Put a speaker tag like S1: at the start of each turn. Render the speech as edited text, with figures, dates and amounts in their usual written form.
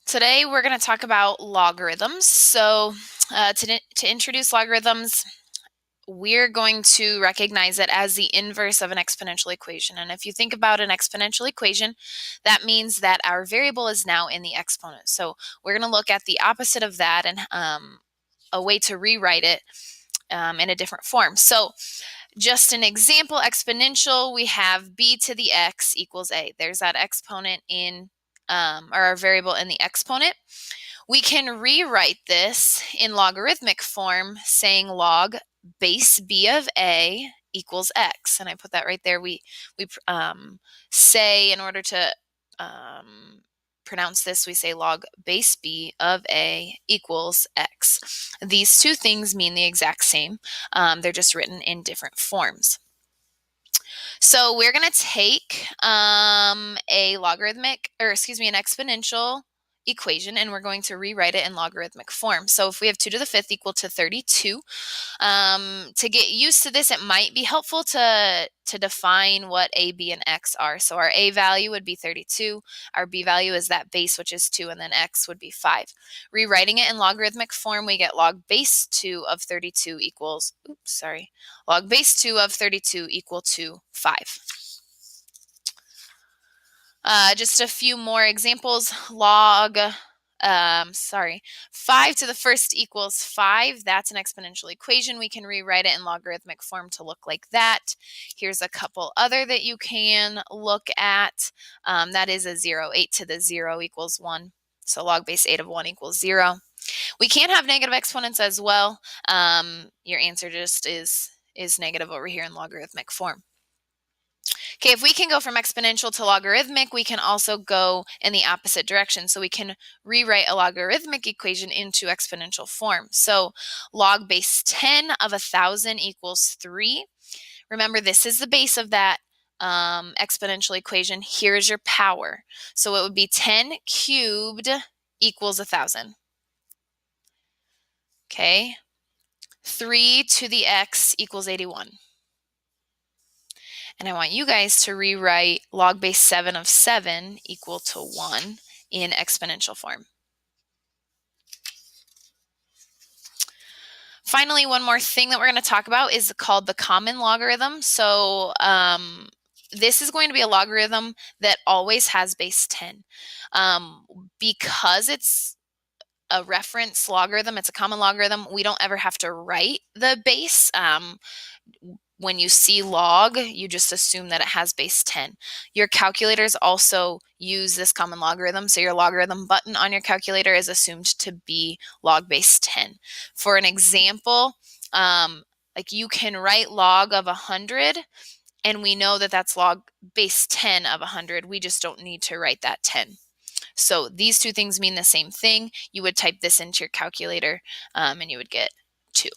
S1: Today we're going to talk about logarithms. To introduce logarithms, we're going to recognize it as the inverse of an exponential equation. And if you think about an exponential equation, that means that our variable is now in the exponent. So we're going to look at the opposite of that and a way to rewrite it in a different form. So just an example, exponential, we have b to the x equals a. There's that exponent in or our variable in the exponent. We can rewrite this in logarithmic form, saying log base b of a equals x. And I put that right there. We say, in order to pronounce this, we say log base b of a equals x. These two things mean the exact same. They're just written in different forms. So we're going to take an exponential equation, and we're going to rewrite it in logarithmic form. So if we have 2 to the 5th equal to 32, to get used to this, it might be helpful to define what a, b, and x are. So our a value would be 32, our b value is that base, which is 2, and then x would be 5. Rewriting it in logarithmic form, we get log base 2 of 32 equals, log base 2 of 32 equal to 5. Just a few more examples. 5 to the first equals 5. That's an exponential equation. We can rewrite it in logarithmic form to look like that. Here's a couple other that you can look at. That is a 0. 8 to the 0 equals 1. So log base 8 of 1 equals 0. We can have negative exponents as well. Your answer just is negative over here in logarithmic form. Okay, if we can go from exponential to logarithmic, we can also go in the opposite direction. So we can rewrite a logarithmic equation into exponential form. So log base 10 of 1,000 equals 3. Remember, this is the base of that exponential equation. Here is your power. So it would be 10 cubed equals 1,000. Okay, 3 to the x equals 81. And I want you guys to rewrite log base 7 of 7 equal to 1 in exponential form. Finally, one more thing that we're going to talk about is called the common logarithm. So this is going to be a logarithm that always has base 10. Because it's a reference logarithm, it's a common logarithm, we don't ever have to write the base. When you see log, you just assume that it has base 10. Your calculators also use this common logarithm, so your logarithm button on your calculator is assumed to be log base 10. For an example, like you can write log of 100, and we know that that's log base 10 of 100. We just don't need to write that 10. So these two things mean the same thing. You would type this into your calculator, and you would get 2.